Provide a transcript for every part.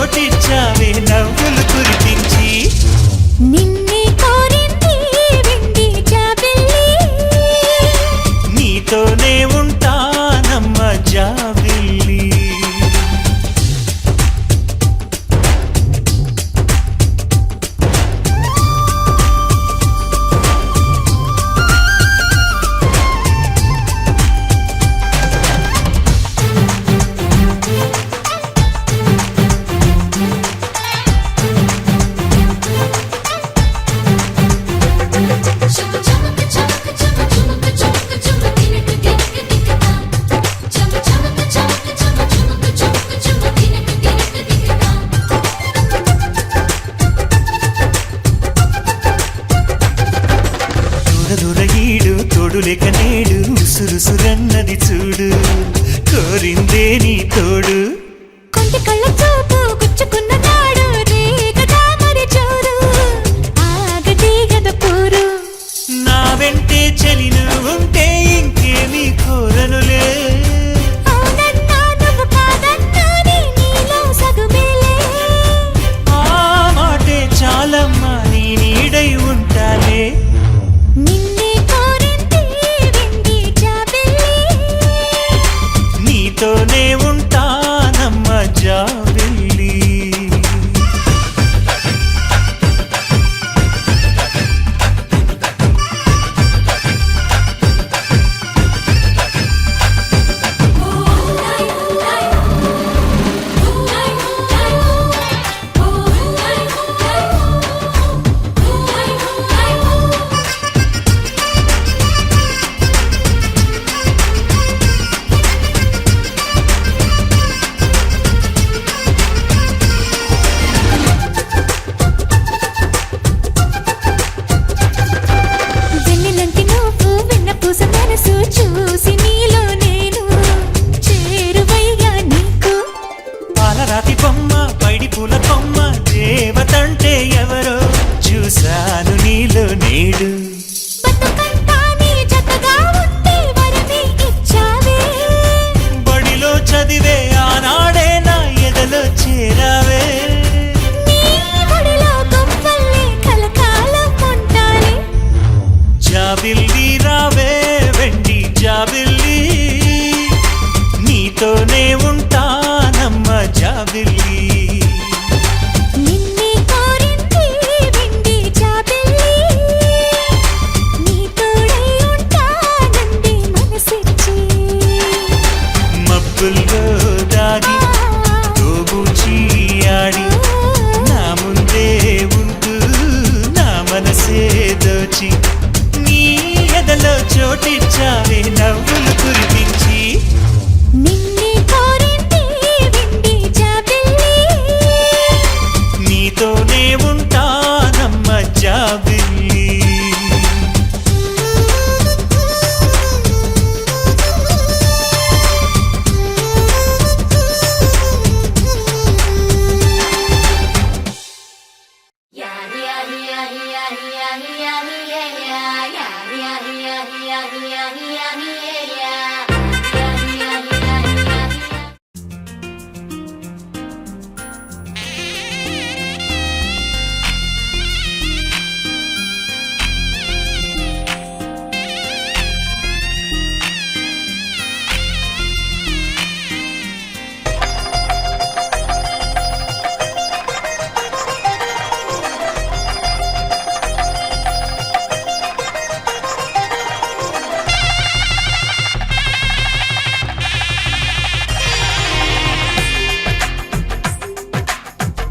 చోటిచ్చావే నవ్వులు కురిపించి నిన్నే కోరింది వెండి జాబిల్లి నీతోనే ఉంటానమ్మ జాబిల్లి తోడులేక నేడు ఉసురుసురన్నది చూడు కోరిందే నీ తోడు కొంటి కళ్ళ చూపు గుచ్చుకున్న నాడు రేగదా మరి చూడు ఆగదే గద పూరు నా వెంటే చలిను ఉంటే ఇంకేమీ కోరనులే అవునన్నా నువ్వు కాదన్నా నీలో సగుమేలే ఆ మాటే చాలమ్మా నీ నీడై ఉంటాలే నిన్నే కోరింది వెండి జాబిల్లి నీతోనే ఉంటానమ్మ జాబిల్లి వెన్నెలంటి నువ్వు వెన్నపూస మనసు చూసి నీలో నేను చేరువయ్యా నీకు పాలరాతి బొమ్మ పైడి పూల కొమ్మ దేవతంటే ఎవరో చూశాను నీలో నేడు బతుకంతా నీ జతగా ఉంటే వరమే ఇచ్చావే బడిలో చదివే ఆనాడే నా ఎదలో చేరావే నీ ఒడిలో గొప్పల్లే కలకాలం ఉంటాలే జాబిల్లి రావే వెండి జాబిల్లి నీతోనే ఉంటానమ్మ జాబిల్లి నిన్నే కోరింది వెండి జాబిల్లి నీ తోడై ఉంటానంది మనసిచ్చి మబ్బుల్లో దాగి తోబూచి ఆడి నా ముందే ఉంటూ నా మనసే దోచి నీ ఎదలో చోటిచ్చావే నవ్వులు కురిపించి నిన్నే కోరింది వెండి జాబిల్లి నీతోనే ఉంటానమ్మ జాబిల్లి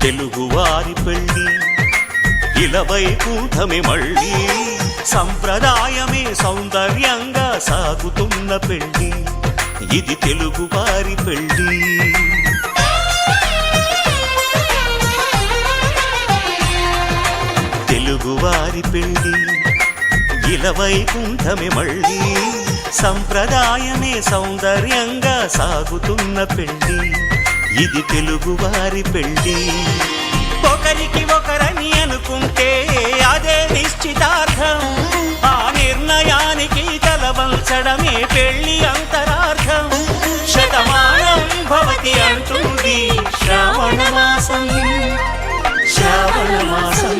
తెలుగువారి పెళ్ళి ఇలవైకుంఠమే మళ్ళీ సంప్రదాయమే సౌందర్యంగా సాగుతున్న పెళ్ళి ఇది తెలుగువారి పెళ్ళి తెలుగువారి పెళ్ళి ఇలవైకుంఠమే మళ్ళీ సంప్రదాయమే సౌందర్యంగా సాగుతున్న పెళ్ళి ఇది తెలుగువారి పెళ్ళి ఒకరికి ఒకరని అనుకుంటే అదే నిశ్చితార్థం ఆ నిర్ణయానికి తలవంచడమే పెళ్ళి అంతరార్థం శతమానం భవతి అంటుంది శ్రావణ మాసం మాసం శ్రావణ మాసం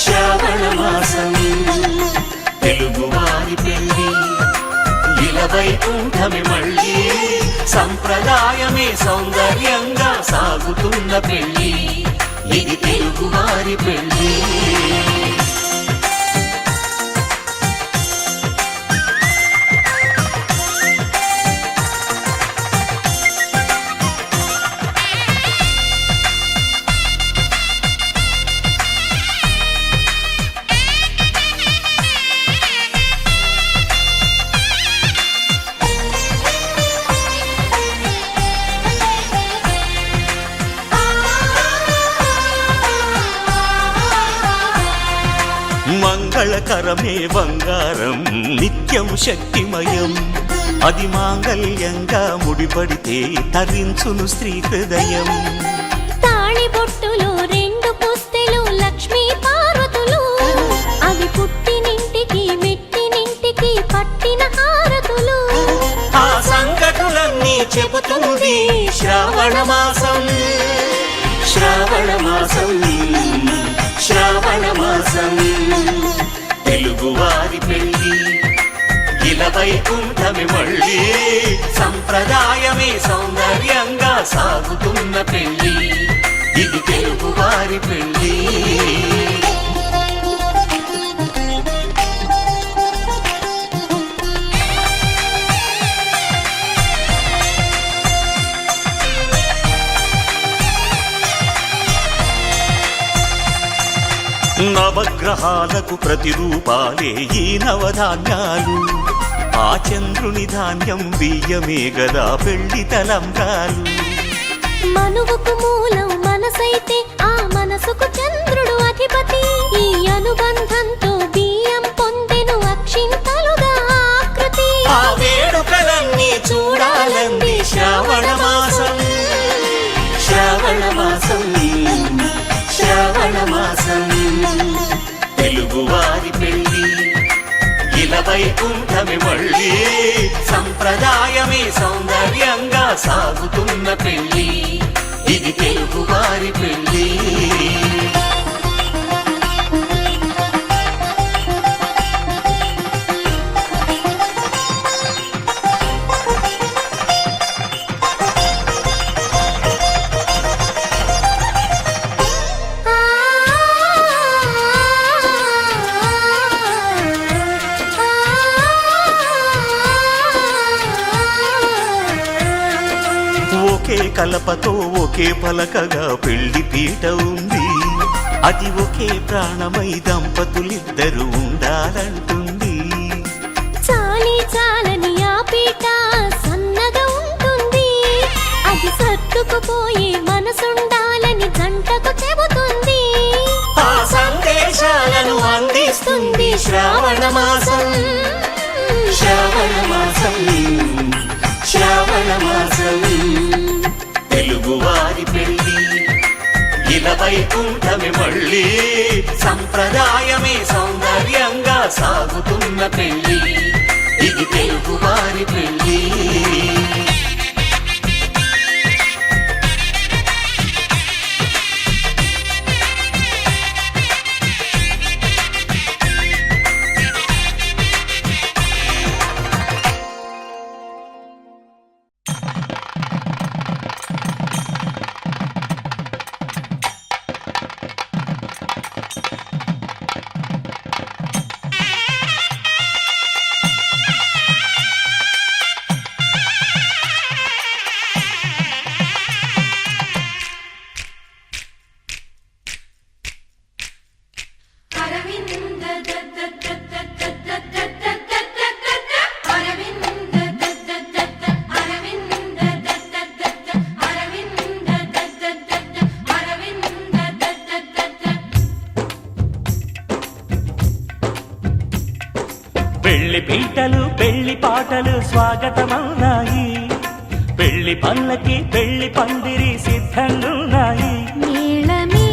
శ్రావణ మాసం తెలుగువారి పెళ్ళి ఇలవైకుంఠమి మళ్ళీ సంప్రదాయమే సౌందర్యంగా సాగుతున్న పెళ్ళి ఇది తెలుగువారి పెళ్ళి మంగళకరమే బంగారం నిత్యం శక్తిమయం అది మాంగళ్యంగా ముడిపడితే తరించును స్త్రీ హృదయం తాళిబొట్టులో రెండు పుస్తెలు లక్ష్మీ పార్వతులు అవి పుట్టినింటికి మెట్టినింటికి పట్టిన హారతులు ఆ సంగతులన్నీ చెబుతుంది శ్రావణ మాసం శ్రావణ మాసం శ్రావణ మాసం తెలుగువారి పెళ్ళి ఇలవైకుంఠమి మళ్ళీ సంప్రదాయమే సౌందర్యంగా సాగుతున్న పెళ్ళి ఇది తెలుగువారి పెళ్ళి నవగ్రహాలకు ప్రతిరూపాలే ఈ నవధాన్యాలు ఆ చంద్రుని ధాన్యం బియ్యమే గదా పెళ్లి తలంబ్రాలు మనువుకు మూలం మనసైతే ఆ మనసుకు చంద్రుడు అధిపతి ఈ అనుబంధంతో బియ్యం పొందెను అక్షింతలుగా ఆకృతి ఆ వేడుకలన్నీ చూడాలంది శ్రావణ మాసం శ్రావణ మాసం శ్రావణ మాసం తెలుగువారి పెళ్ళి ఇలవైకుంఠమి మళ్ళీ సంప్రదాయమే సౌందర్యంగా సాగుతున్న పెళ్ళి ఇది తెలుగువారి పెళ్ళి ఒకే కలపతో ఒకే పలకగా పెళ్లి పీట ఉంది అది ఒకే ప్రాణమై దంపతులిద్దరు ఉండాలంటుంది చాలి చాలని ఆ పీట సన్నగా ఉంటుంది అది సర్దుకుపోయే మనసుండాలని జంటకు చెబుతుంది ఆ సందేశాలను అందిస్తుంది శ్రావణ మాసం శ్రావణ మాసం శ్రావణ మాసం తెలుగువారి పెళ్ళి ఇలవైకుంఠమి మళ్ళీ సంప్రదాయమే సౌందర్యంగా సాగుతున్న పెళ్ళి ఇది తెలుగువారి పెళ్ళి పెళ్లి పీటలు పెళ్లి పాటలు స్వాగతమవునాయి పెళ్లి పల్లకి పెళ్లి పందిరి సిద్ధంగున్నాయి నీళమే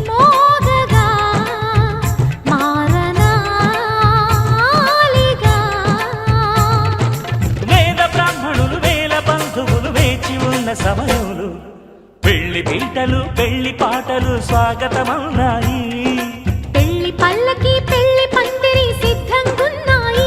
మోగగా మారనాలిగా వేద బ్రాహ్మణులు వేల బంధువులు వేచి ఉన్న సమయంలో పెళ్లి పీటలు పెళ్లి పాటలు స్వాగతమన్నాయి పెళ్లి పల్లకి పెళ్లి పందిరి సిద్ధంగున్నాయి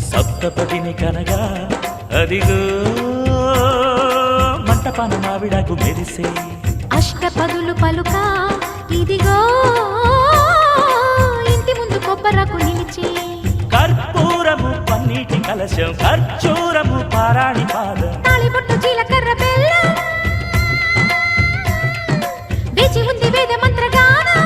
సప్తపదిని కనగా అదిగో మంటపాన మావిడాకు మెరిసే అష్టపదులు పలుక ఇదిగో ఇంటి ముందు కొబ్బరకు నిలిచి కర్పూరము పన్నీటి కలశం ఖర్చూరము పారాణి పాదం తాళిబొట్టు జీలకర్ర బెల్లం వేచి ఉంది వేద మంత్రగానం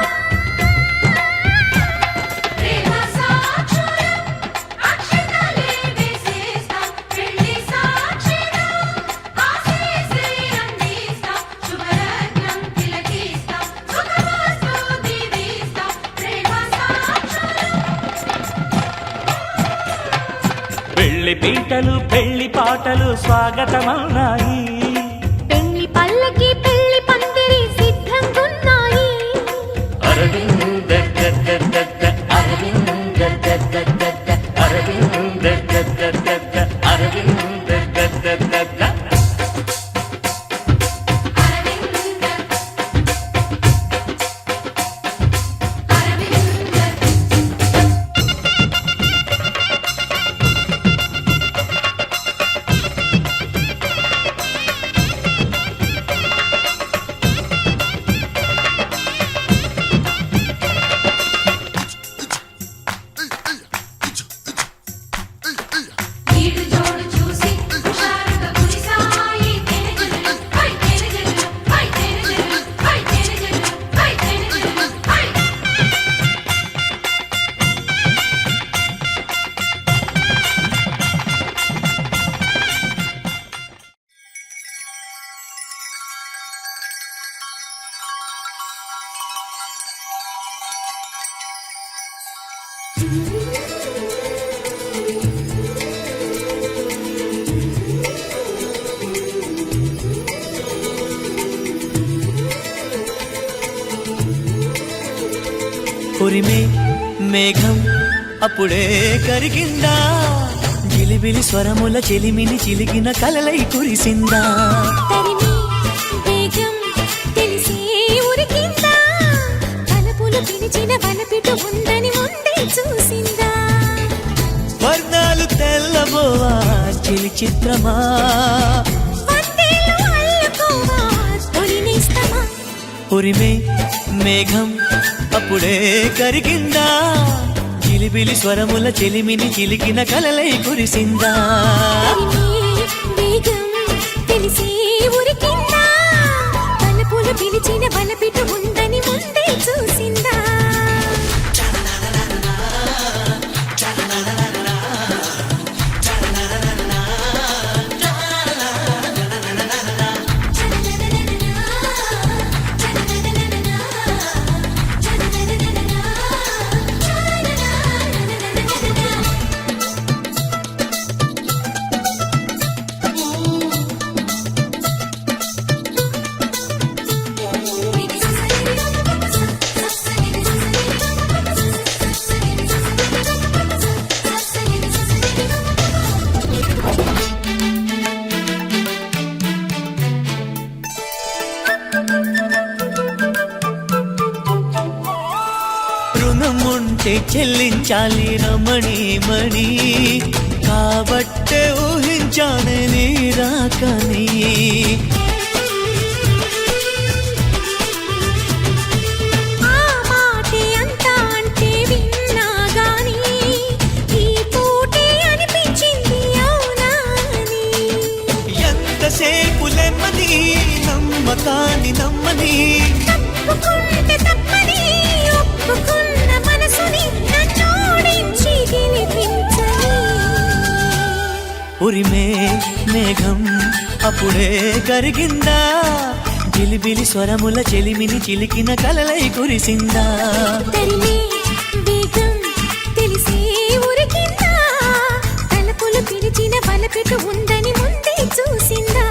పెళ్లి పీటలు పెళ్లి పాటలు స్వాగతమన్నాయి పెళ్లి పల్లకి పెళ్లి పందిరి సిద్ధంగున్నాయి అరవింద అరవింద అరవింద అరవింద ఉరిమే మేఘం అప్పుడే కరిగిందా జిలిబిలి స్వరముల చెలిమిని చిలిగిన కలలై కురిసిందా తరిమి వేగం తెలిసి ఉరికిందా తలపులు పిలిచిన వలపిటు ఉందని ముందే చూసిందా వర్ణాలు తెల్లబోవా చిలి చిత్రమా వందేలు అల్లుకోవా తొలినేస్తమా ఉరిమే మేఘం అప్పుడే కరిగిందా జిలిబిలి స్వరముల చెలిమిని చిలికిన కలలై కురిసిందా తరిమి వేగం తెలిసి ఉరికిందా తలపులు పిలిచిన వలపిటు ఉందని ముందే చూసిందా రుణముంటే చెల్లించాలి రమణి మణి కాబట్టే ఊహించానే నీ రాకని ఎంతసేపులెమ్మని నమ్మకాన్ని నమ్మని తప్పుకుంటే తప్పని ఒప్పుకున్న మనసుని నన్నోడించి గెలిపించని ఉరిమే మేఘం అప్పుడే కరిగిందా జిలిబిలి స్వరముల చెలిమిని చిలికిన కలలై కురిసిందా తరిమే వేగం తెలిసే ఉరికిందా తలపులు పిలిచిన బలపెట్టు ఉందని ముందే చూసిందా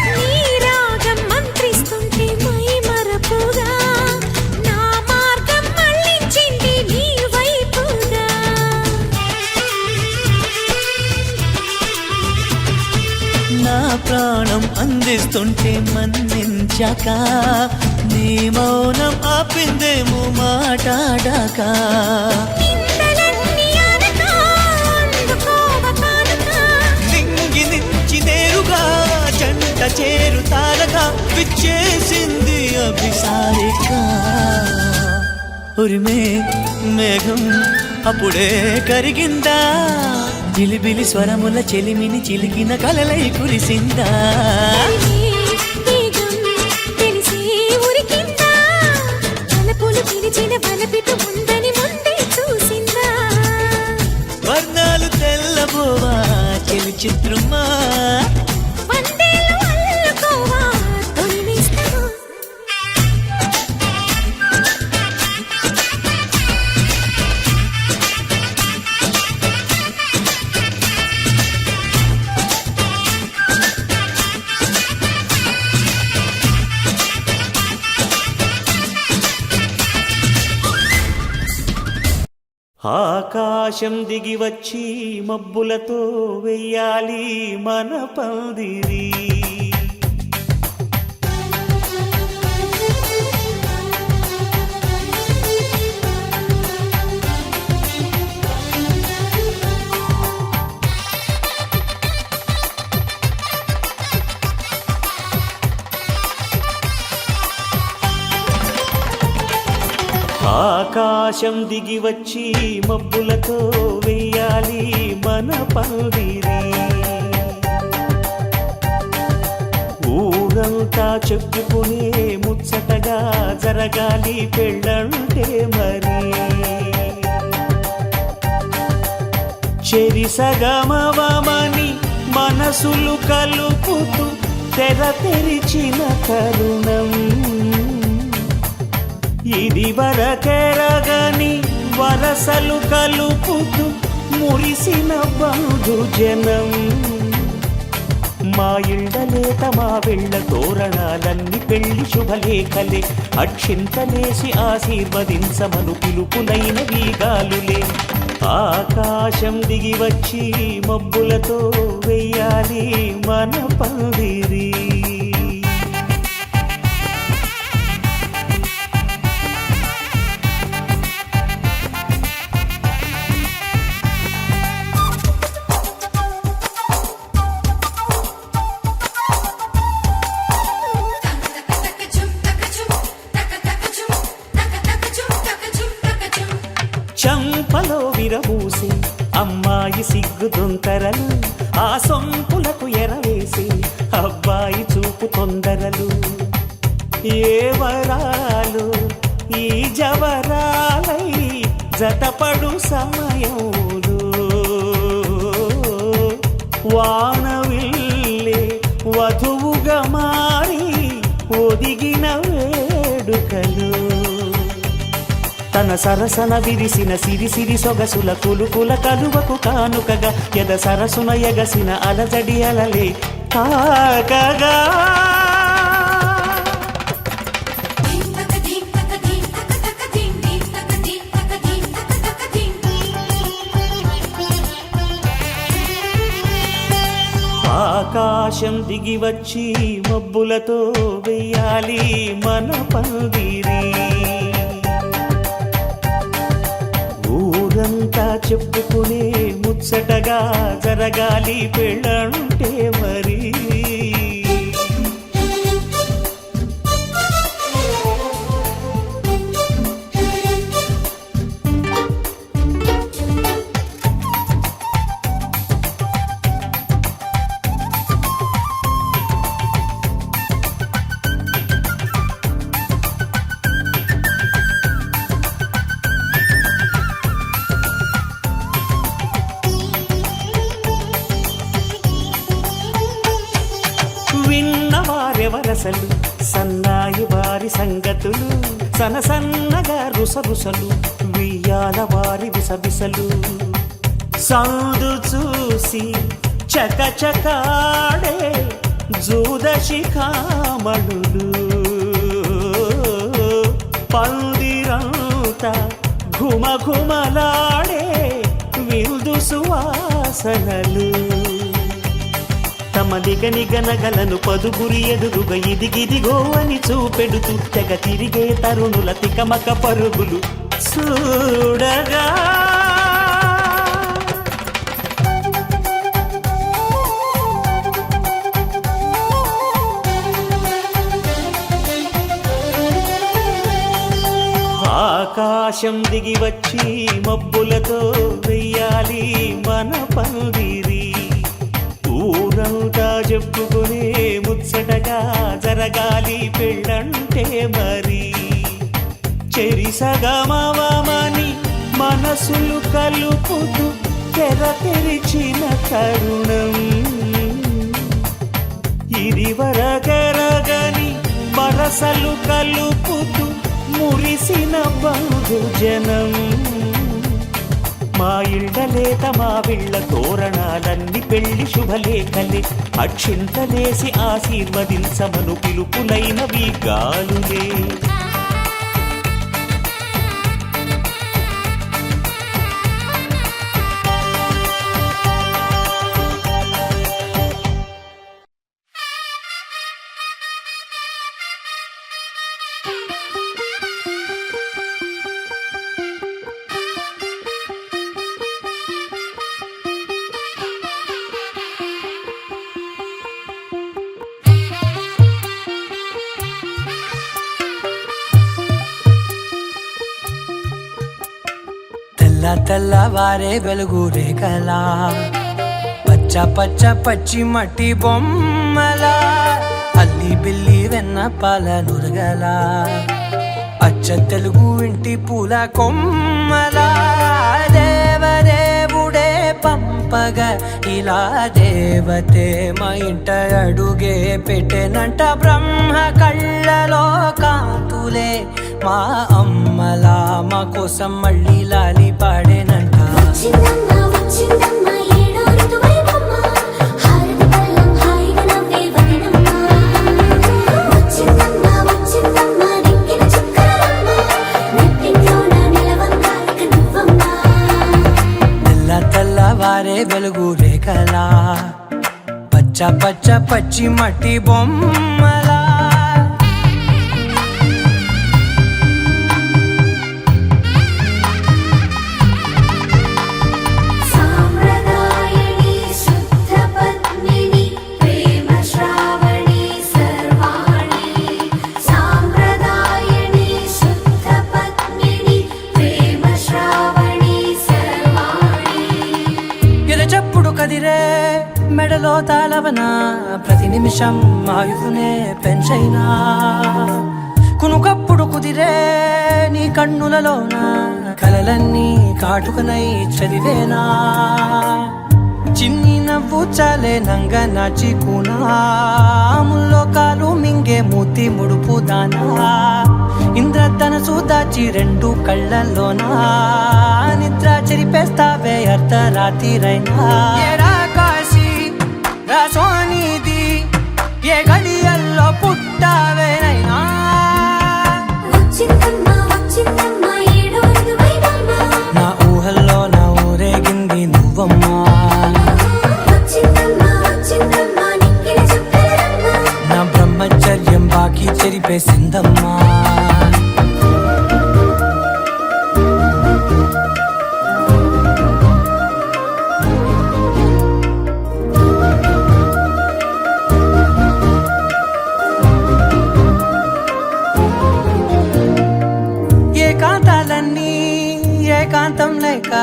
నీ రాగం మంత్రిస్తుంటే మై మరపుగా నా మార్గం మళ్ళించింది నీ వైపుగా నా ప్రాణం అందిస్తుంటే మన్నించాక నీ మౌనం ఆపిందేమో మాటాడాక నిందలన్నీ అనక అందుకోవ కానుక నింగి నుంచి నేరుగా జంట చేరుతారగా విచ్చేసింది అభిసారిక ఉరిమే మేఘం అప్పుడే కరిగిందా జిలిబిలి స్వరముల చెలిమిని చిలికిన కలలై కురిసిందా వేగం తెలిసే ఉరికిందా తలపులు పిలిచిన బలపెట్టు ఉందని ముందే చూసిందా వర్ణాలు తెల్లబోవా చెలి చిత్రమా వందేలు అల్లుకోవా తొలినిస్తావా ఆకాశం దిగి వచ్చి మబ్బులతో వెయ్యాలి మన పందిరి ఆకాశం దిగి వచ్చి మబ్బులతో వెయ్యాలి మన పందిరి ఊరంతా చెప్పుకునే ముచ్చటగా జరగాలి పెళ్ళంటే మరి చెరిసగమవమని మనసులు కలుపుతూ తెర తెరిచిన తరుణం ఇది వరకెరగని వరసలు కలుపుతూ మురిసిన బంధుజనం మా ఇళ్ళలేత మా వెళ్ళ తోరణాలన్నీ పెళ్లి శుభలేఖలే అక్షింతలేసి ఆశీర్వదించమను పిలుపునైన వీగాలులే ఆకాశం దిగి వచ్చి మబ్బులతో వెయ్యాలి మన పందిరి చంపలో విరబూసి అమ్మాయి సిగ్గు దొంతరలు ఆ సొంపులకు ఎరవేసి అబ్బాయి చూపు తొందరలు ఏ వరాలు ఈ జవరాలై జతపడు సమయంలో వానవిల్లే వధువుగా మారి ఒదిగిన వేడుకలు తన సరసన విరిసిన సిరిసిరి సొగసుల కులుకుల కలువకు కానుకగా ఎద సరసున ఎగసిన అలజడి అలలే కాకగా ఆకాశం దిగి వచ్చి మబ్బులతో వెయ్యాలి మన పందిరి. ఊరంతా చెప్పుకునే ముచ్చటగా జరగాలి పెళ్ళంటే మరి. విన్నవారెవరసలు సన్నాయి వారి సంగతులు, సనసన్నగా రుసరుసలు వియ్యాల వారి విసవిసలు. సందు చూసి చకచకాడే జూదశిఖామణులు, పందిరంతా ఘుమఘుమలాడే విందు సువాసనలు. తమ నిగనిగనగలను పదుగురి ఎదురుగా ఇదిగిదిగో అని చూపెడుతూ తెగ తిరిగే తరుణుల తికమక పరుగులు చూడగా. ఆకాశం దిగి వచ్చి మబ్బులతో వెయ్యాలి మన పందిరి. ఊరంతా చెప్పుకునే ముచ్చటగా జరగాలి పెళ్ళంటే మరి. చెరిసగమవమని మనసులు కలుపుతూ తెర తెరిచిన తరుణం, ఇది వరకెరగని వరసలు కలుపుతూ మురిసిన బంధుజనం. మా ఇళ్ళలేత మా విళ్ళ తోరణాలన్నీ పెళ్లి శుభలేఖలే, అక్షింతలేసి ఆశీర్వదించమను పిలుపులైనవి గాలులే. తెల్లవారే వెలుగు రేఖలా, పచ్చ పచ్చ పచ్చి మట్టి బొమ్మలా, అల్లి బిల్లి వెన్న పాల నురగలా, అచ్చ తెలుగు ఇంటి పూల కొమ్మలా. దేవదేవుడే పంపగా ఇలా దేవతే మా ఇంట అడుగే పెట్టెనంట. బ్రహ్మ కళ్ళలో కాంతులే మా అమ్మలా మా కోసం మళ్ళీ లాలి పాడేనంట. తెల్లవారే వెలుగు రేఖలా, పచ్చ పచ్చ పచ్చి మట్టి బొమ్మలా. కదిరే మెడలో తాళవన ప్రతి నిమిషం ఆయువునే పెంచైనా. కునుకప్పుడు కుదిరే నీ కన్నులలోన కలలన్నీ కాటుకనై చదివేనా. చిన్ని నవ్వు చాలే నంగ నాచి కూనాముల్లో కాలు మింగే మూతి ముడుపు దానా. ఇంద్రధనసు దాచి రెండు కళ్ళల్లోనా నిద్ర చెరిపేస్తావే అర్ధరాత్రిరైనా. కాశీ రాసోనిది ఏ గడియల్లో పుట్టావేనైనా. నా ఊహల్లో నా ఊరేగింది నువ్వమ్మా. లేక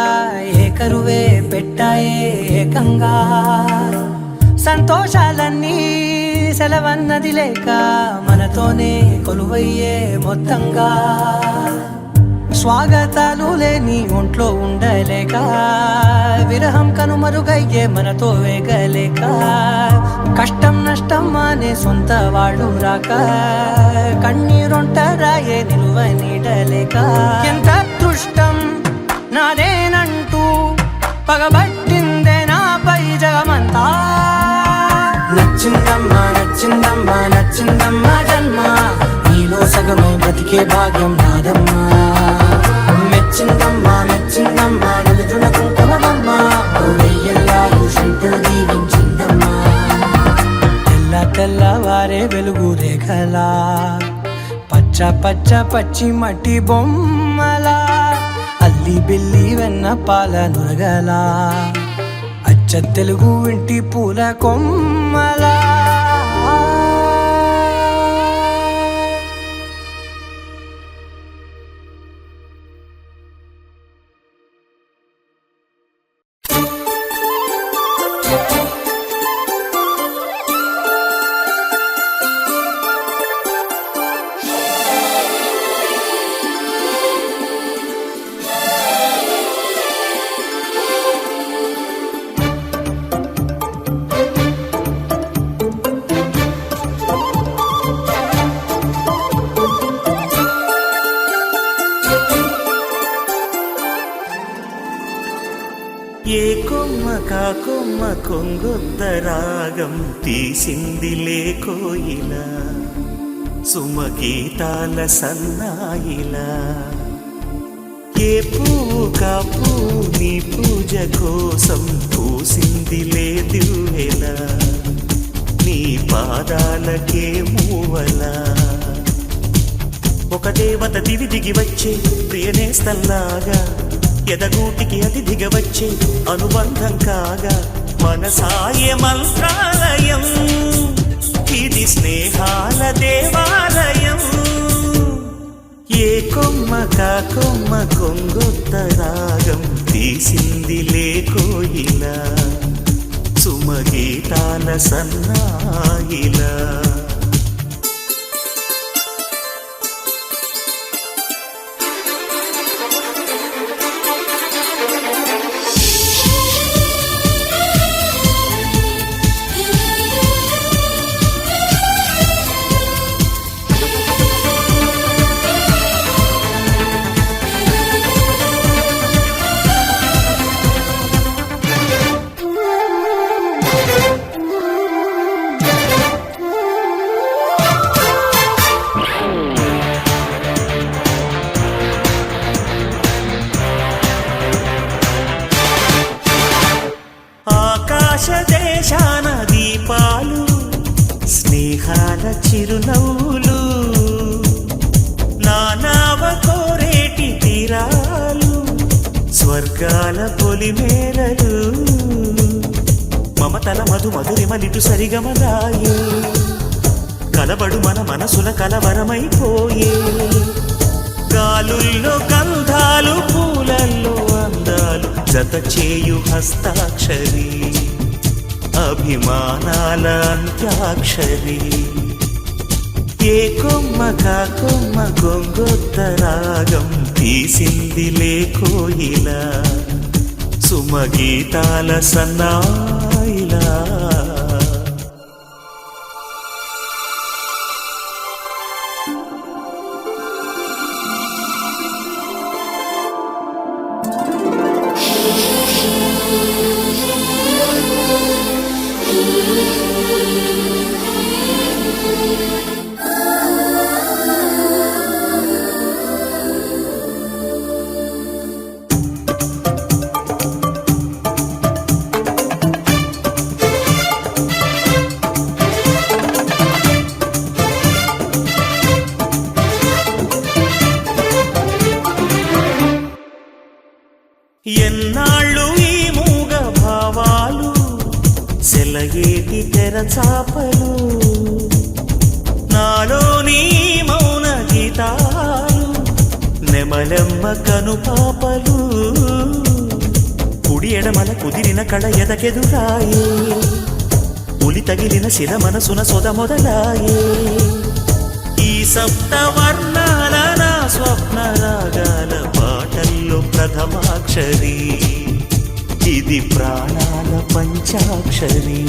ఏ కరువే పెట్టాయే ఏకంగా సంతోషాలన్నీ సెలవన్నది లేక మనతోనే కొలువయ్యే మొత్తంగా స్వాగతాలు లేని ఒంట్లో ఉండలేక విరహం కనుమరుగయ్యే మనతో వేగలేక కష్టం నష్టం అనే సొంత వాళ్ళు రాక కన్నీరొంటరాయే నిలువ నీడలేక ఎంత అదృష్టం నాదేనంటూ పగబట్టిందే నాపై జగమంతా నచ్చిందమ్మా నచ్చిందమ్మా నచ్చిందమ్మా జన్మ నీలో సగమై బ్రతికే భాగ్యం నాదమ్మా మెచ్చిందమ్మా మెచ్చిందమ్మా నిలుచున్న కుంకుమమ్మా వెయ్యల్లాలు శంకులు దీవించిందమ్మా తెల్ల తెల్లవారే వెలుగు రేఖలా పచ్చ పచ్చ పచ్చి మట్టి బొమ్మలా అల్లి బిల్లి వెన్న పాల నురగలా అచ్చ తెలుగు ఇంటి పూల కొమ్మలా ఏ కొమ్మ కా కొమ్మ కొంగొద్ద రాగం తీసిందిలే కోయిలా సుమగీతాల సన్నాయిలా ఏ పువ్వు కా పువ్వు నీ పూజ కోసం పూసిందిలే దివ్వెలా నీ పాదాలకే మూవలా ఒక దేవత దివి దిగి వచ్చే ప్రియనేస్తల్లాగా ఎదగూటికి అతిథిగా వచ్చే అనుబంధం కాగా మనసాయ మంత్రాలయం ఇది స్నేహాల దేవాలయం ఏ కొమ్మ కా కొమ్మ కొంగొత్త రాగం తీసిందిలే కోయిలా సుమగీతాల సన్నాయిలా దేశాన దీపాలు స్నేహాల చిరునవ్వులు నానావ కోరేటి తీరాలు స్వర్గాల పొలిమేరలు మమతల మధు మధురిమలిటు సరిగమలాయే కలబడు మన మనసుల కలవరమైపోయే గాలుల్లో గంధాలు పూలల్లో అందాలు జత చేయు హస్తాక్షరి అభిమానాల అంత్యాక్షరి ఏ కొమ్మ కా కొమ్మ గొంగొత్త రాగం తీసిందిలే కోయిలా సుమగీతాల సన్నాయిలా ఎన్నాళ్ళు ఈ మూగ భావాలు సెలయేటి తెరచాపలు నాలోని మౌన గీతాలు నెమలెమ్మ కనుపాపలు ఎడమల కుదిరిన కళ ఎదకెదురాయే ఉలి తగిలిన శిల మనసున సొద మొదలాయే ఈ సప్త వర్ణాల నా స్వప్న రాగాల పాటల్లో ప్రథమాక్షరి ఇది ప్రాణాల పంచాక్షరి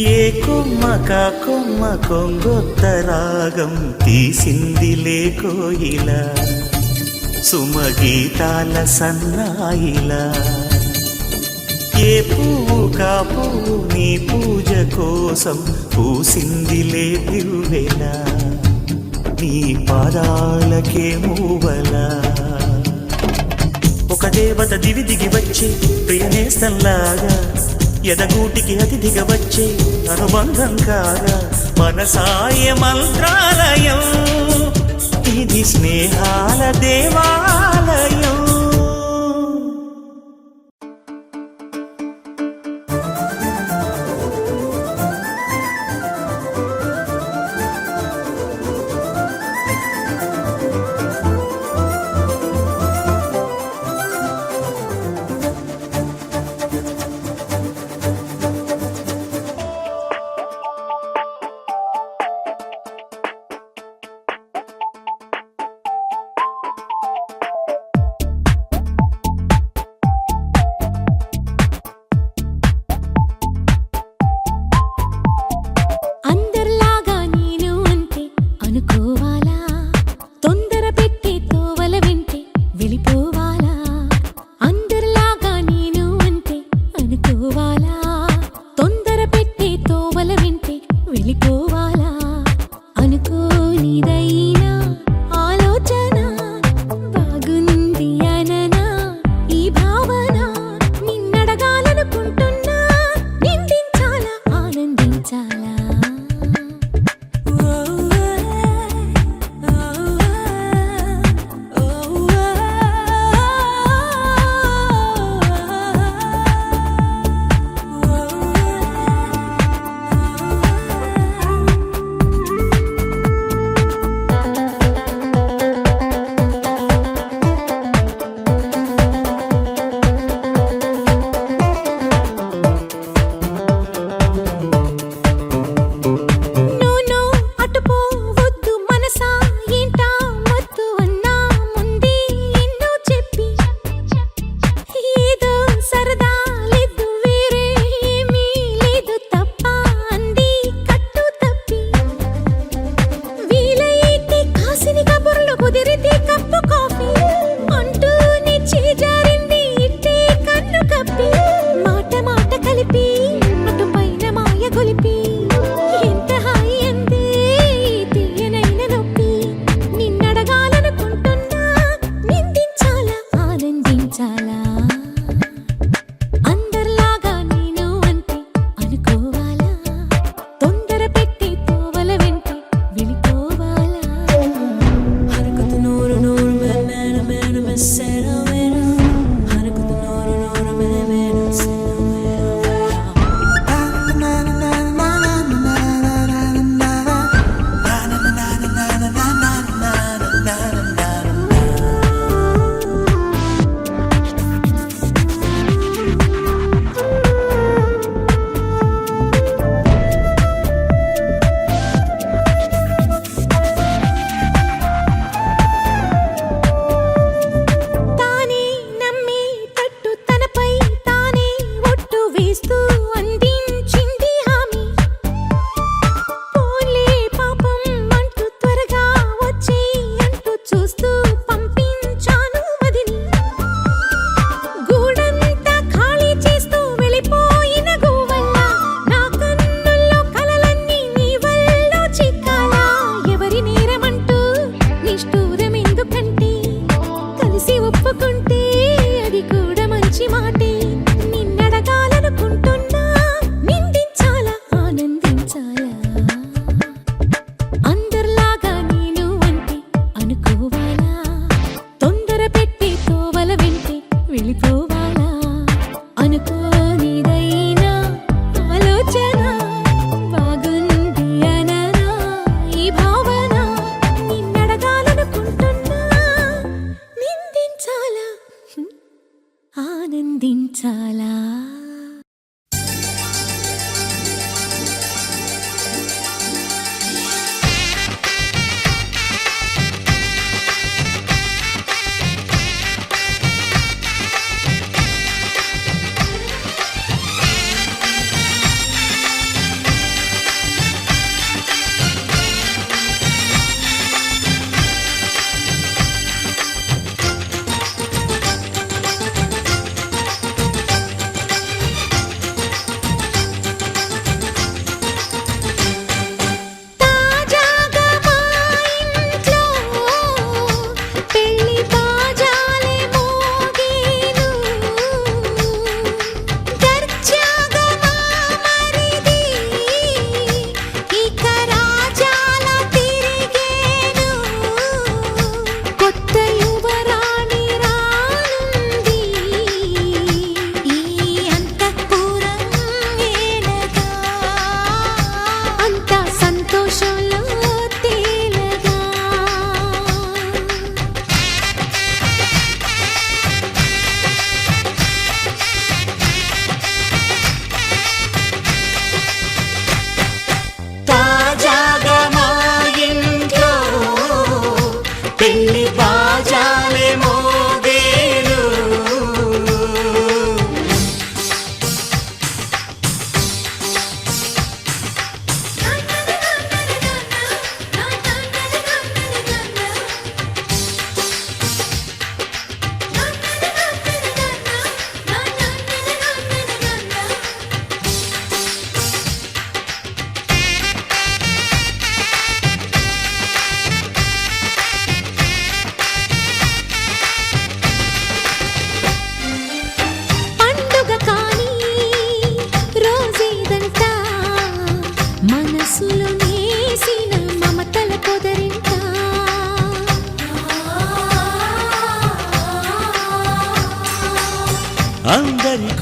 ఏ కొమ్మక కొమ్మ కొంగొత్త రాగం తీసిందిలే కోయిలా సుమగీతాల సన్నాయిలా ఏ పువ్వు కా పువ్వు నీ పూజ కోసం పూసిందిలే దివ్వెలా నీ పాదాలకే మూవలా ఒక దేవత దివి దిగి వచ్చే ప్రియనేస్తంలాగా ఎదగూటికి అతిథిగా వచ్చే అనుబంధం కాగా మనసాయ మంత్రాలయం ఇది స్నేహాల దేవాలయం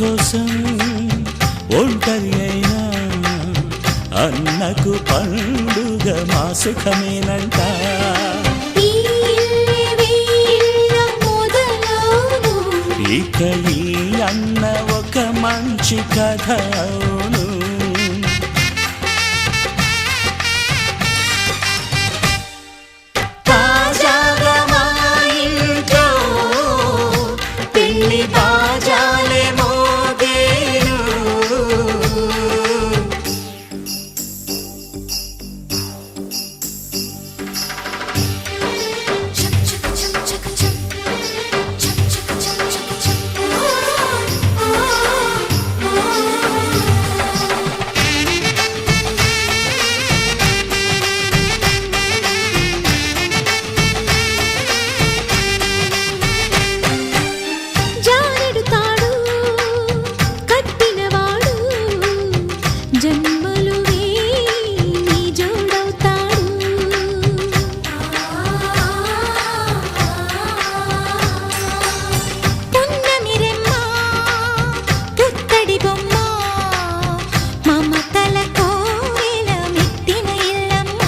కోసం ఒంటరి అయినా అన్నకు పండుగ మా సుఖమేనంట. ఈ ఇల్లే వీళ్ళ మొదలవును. ఇక ఈ అన్న ఒక మంచి కథ అవును. తాజాగా మా ఇంట్లో పెళ్లి బాజాలే మోగేను. చక్ చక్ చక్ చక్ చక్. చక్ చక్ చక్ చక్ చక్. జారెడు తాడు కట్టినవాడు జన్మలు వేయి జోడవుతాడు. పున్నమిరెమ్మ పుత్తడి బొమ్మ మమతల కోవెల మెట్టిన ఇల్లమ్మ.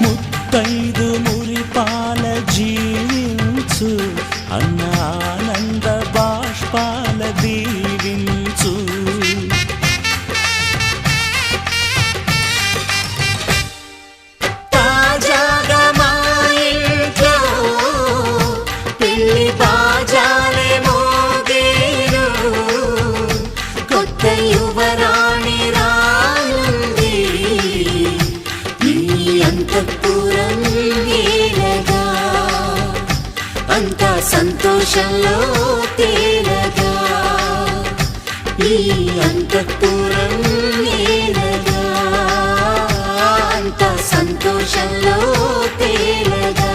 ముత్తైదు మురిపాల జీవించు అన్న ఆనంద బాష్పాల దీవించు. తాజాగా మా ఇంట్లో పెళ్లి బాజాలే మోగేను. కొత్త యువరాణి రానుంది ఈ అంతఃపురం ఏలగా. అంతా సంతోషంలో తేలగా ఈ అంతఃపురం ఏలగా. అంతా సంతోషంలో తేలగా.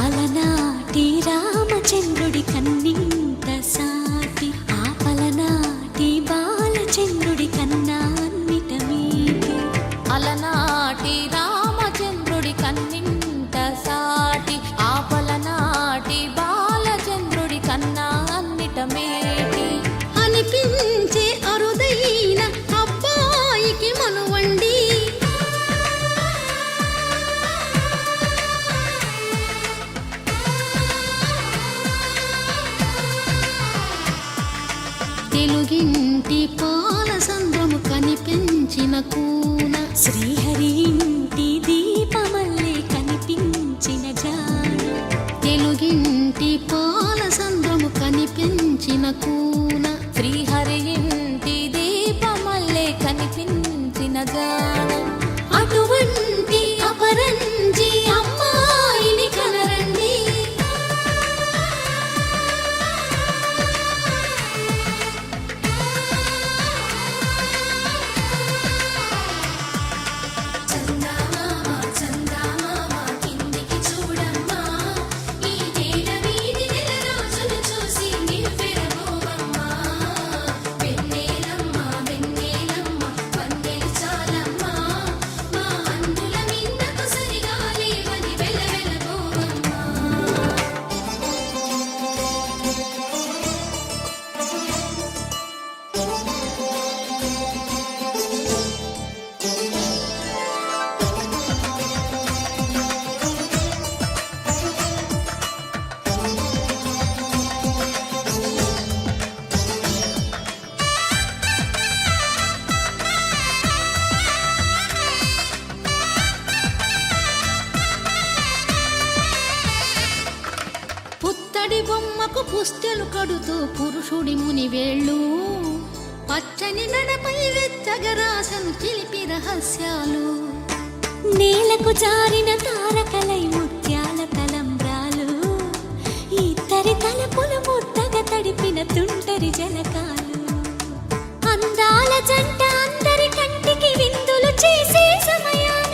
అలనాటి రామచంద్రుడి కన్నింత సాటి ఆపలనాటి బాలచంద్రుడి కన్నా అన్నిట మీటి. అలనాటి రామచంద్రుడి కన్నింత సాటి ఆపలనాటి బాలచంద్రుడి కన్నా అన్నిట మేటి. అనిపించే అరుదైన అబ్బాయికి మనువండి. తెలుగింటి పాల సంద్రము కనిపించిన కూన శ్రీహరి ఇంటి దీపమల్లే కనిపించిన జాన. తెలుగింటి పాల సంద్రము కనిపించిన కూన శ్రీహరి ఇంటి దీపమల్లే కనిపించిన జాన. అటువంటి అపరంజి అమ్మాయిని కనరండి. చల్ పుత్తడి బొమ్మకు పుస్తెలు కడుతూ పురుషుడి ముని వేళ్ళు పచ్చని నడపై వెచ్చగరాసను చిలిపి రహస్యాలు నేలకు జారిన తారకలై ముత్యాల తలంబ్రాలు ఇద్దరి తలపులు ముద్దగా తడిపిన తుంటరి జలకాలు అందాల జంట అందరి కంటికి విందులు చేసే సమయాన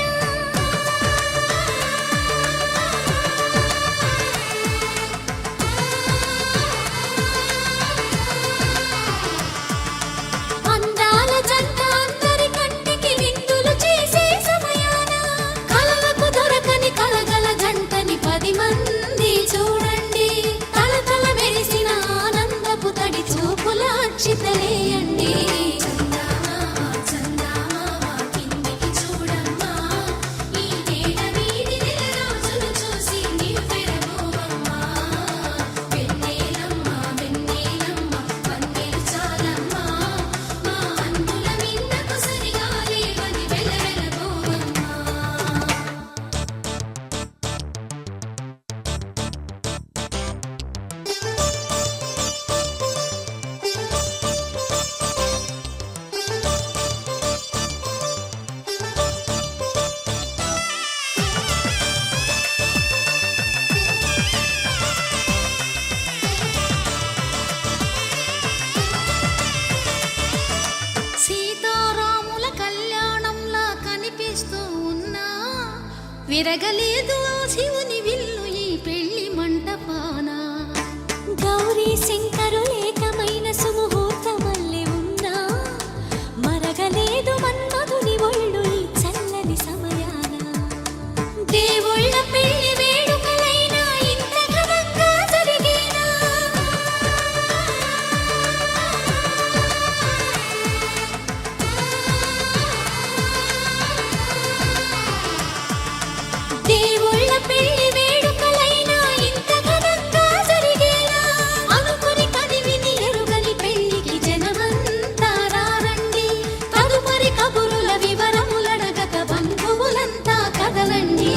అందాల జంట అందరి కంటికి విందులు చేసే సమయాన కలలకు దొరకని కలగల జంటని 10 మంది చూడండి తలతల మెరిసిన ఆనందపు తడి చూపుల అక్షితలేయండి సీతారాముల కళ్యాణంలా కనిపిస్తూ ఉన్నా విరగలేదు ఆ శివుని విల్లు ఈ పెళ్లి మంటపాన గౌరీ శంకరు ఏకమైన సుముహూర్తమల్లె ఉన్నా మరగలేదు మన్మధుని ఒళ్ళు ఈ చల్లని సమయాన దేవుళ్ళ పెళ్లి వేడుకలైనా ఇంత ఘనంగా జరిగేనా దేవుళ్ళ పెళ్లి వేడుకలైనా ఇంత ఘనంగా జరిగేనా అనుకుని కదివిని ఎరుగని పెళ్లికి జనమంతా రారండి తదుపరి కబురుల వివరములడగక బంధువులంతా కదలండి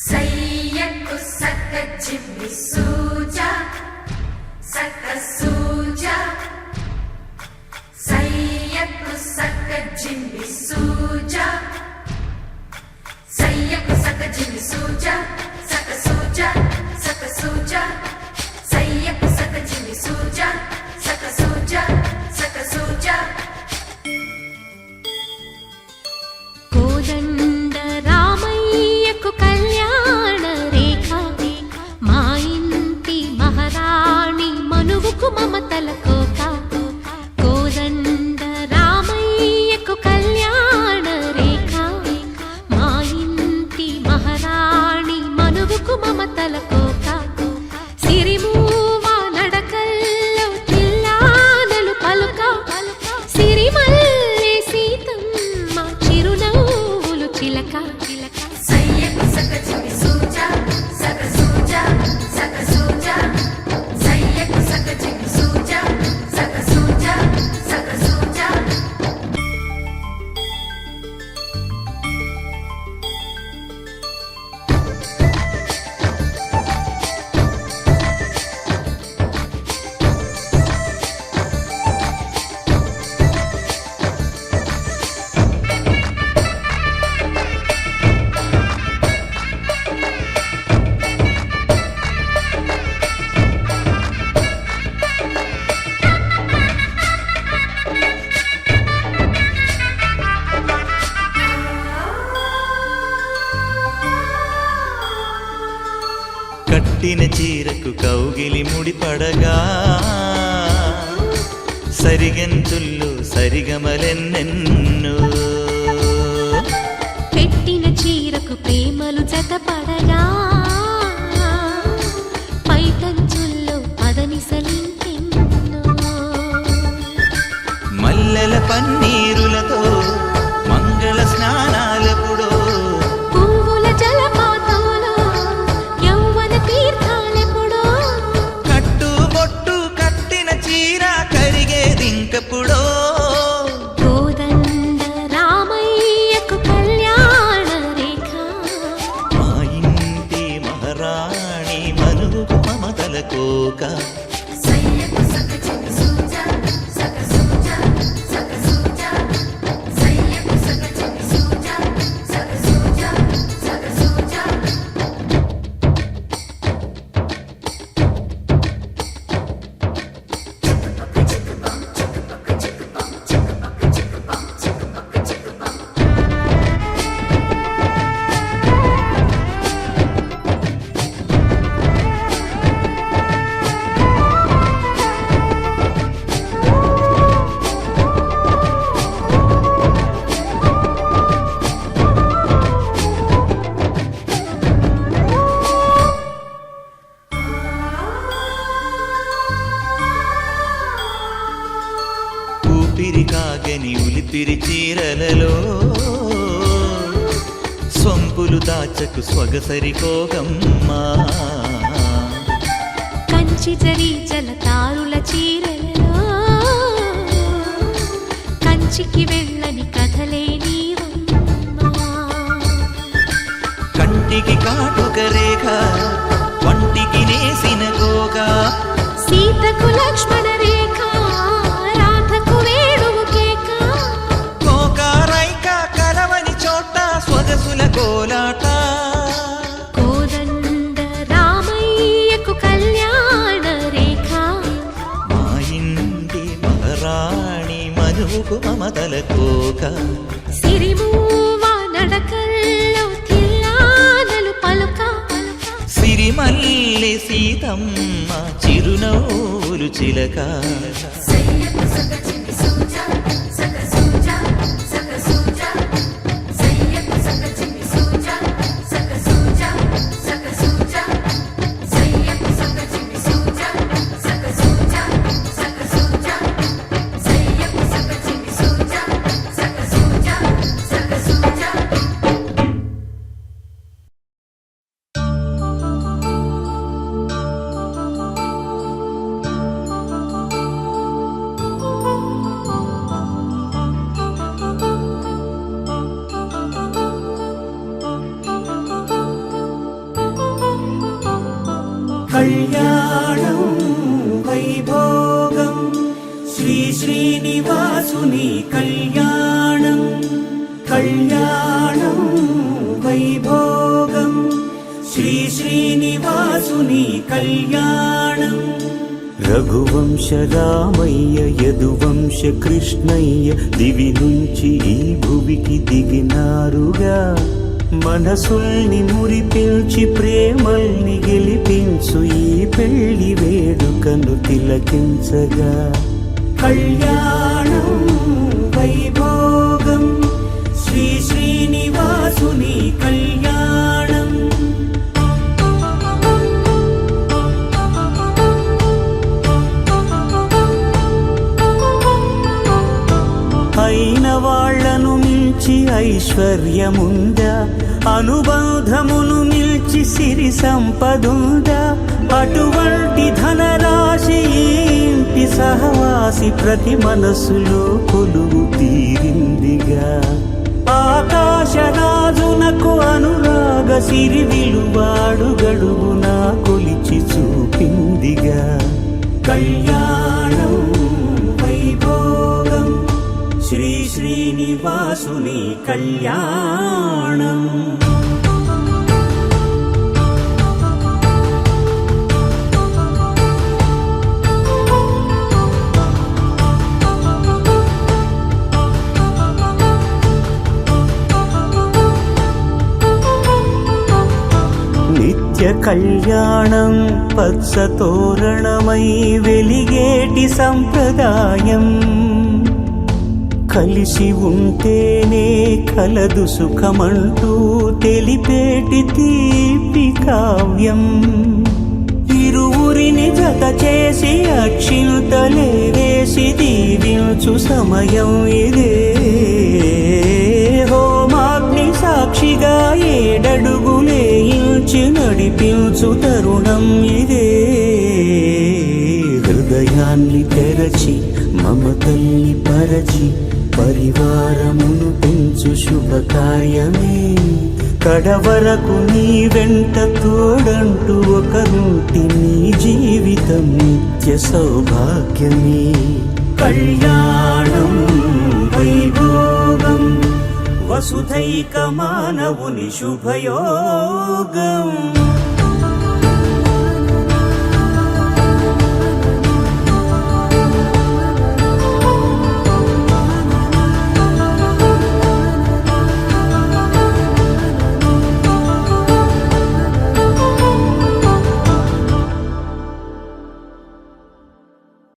సయ్యకు సక్క చిమ్మి సూజా సక్క సూజా సయ్యకు సక్క జిమ్మి సూజా సయ్యకు సక్క జిమ్మి సూజా సక్క సూజా సక్క సూజా సయ్యకు సక్క జిమ్మి సూజా సక్క సూజా సక్క సూజా కోదండ రామయ్యకు కళ్యాణ రేఖ మా ఇంటి మహారాణి మనువుకు మమతల కోక కోదండ రామయ్యకు కళ్యాణ రేఖ మా ఇంటి మహారాణి మనువుకు మమతల కోక సిరిమూవ నడకల్లో చిల్లానలు పలుక సిరిమల్లె సీతమ్మ చిరునవ్వులు చిలక సయ్యకు సక్క చిమ్మి సూజా సక్క సూజా సక్క సూజా సయ్యకు సక్క చిమ్మి సూజా సక్క సూజా సక్క సూజా కట్టిన చీరకు కౌగిలి ముడిపడగా సరిగెంతుల్లో సరిగమలెన్నెన్నో పెట్టిన చీరకు ప్రేమలు జతపడగా పైటంచుల్లో పదనిసలింకెన్నో కోక సయ్యకు సక చిన్ని సూజా సక సూజా సక సూజా సయ్యకు సక చిన్ని సూజా సక సూజా సక సూజా ఊపిరి కాగని ఉలిపిరి చీరలలో సొంపులు దాచకు స్వగసరి కోగమ్మా కంచి జరి జలతారుల చీరలలో కంచికి వెళ్ళని కథలే నీవమ్మా. కంటికి కాటుక రేఖ వంటికి నేసిన కోగా సీతకు లక్ష్మణ రేఖ రాధకు వేణువు కేక కోకారైక కలవని చోట స్వగసుల కోలాట కోదండ రామయ్యకు కళ్యాణ రేఖ మా ఇంటి మహారాణి మనువుకు మమతల కోక సిరిమూవ నడకల్లో తిల్లానలు పలుక సిరిమల్లె సీతమ్మ చిరునవ్వులు చిలక సయ్యకు సక చిన్ని సూజా సక సూజా సక సూజా సయ్యకు సక చిన్ని సూజా సక సూజా సక సూజా సయ్యకు సక చిన్ని సూజా సక సూజా సక సూజా సయ్యకు సక చిన్ని సూజా సక సూజా సక సూజా కళ్యాణం వైభోగం శ్రీ శ్రీనివాసుని కళ్యాణం కళ్యాణం వైభోగం శ్రీ శ్రీనివాసుని కళ్యాణం రఘువంశ రామయ్య యదువంశ కృష్ణయ్య దివి నుంచి ఈ భువికి దిగినారుగా మనసుల్ని మురిపించి ప్రేమల్ని గెలిపించు ఈ పెళ్లి వేడుకను తిలకించగా కళ్యాణం వైభోగం శ్రీ శ్రీనివాసుని కళ్యాణం అయిన వాళ్లను మించి ఐశ్వర్యముందా అనుబంధమును మిల్చి సిరి సంపదుందా అటువంటి ధనరాశి ఇంటి సహవాసి ప్రతి మనసులో కొలువు తీరిందిగా ఆకాశరాజునకు అనురాగ సిరి విలువాడు గడుగునా కొలిచి చూపిందిగా కళ్యాణం వైభోగం శ్రీ శ్రీనివాసుని కళ్యాణం నిత్య కళ్యాణం పచ్చ తోరణమై వెలిగేటి సంప్రదాయం కలిసి ఉంటేనే కలదు సుఖమంటూ తెలిపేటి తీపి కావ్యం ఇరువురిని జత చేసి అక్షింతలే వేసి దీవించు సమయం ఇదే హోమాగ్ని సాక్షిగా ఏడడుగులే ఇంచి నడిపించు తరుణం ఇదే హృదయాన్ని తెరచి మమతల్ని పరచి పరివారమును పెంచు శుభకార్యమే కడవరకు నీ వెంట తోడంటూ ఒకరుంటి నీ జీవితం నిత్య సౌభాగ్యమే కళ్యాణం వైభోగం వసుధైక మానవుని శుభయోగం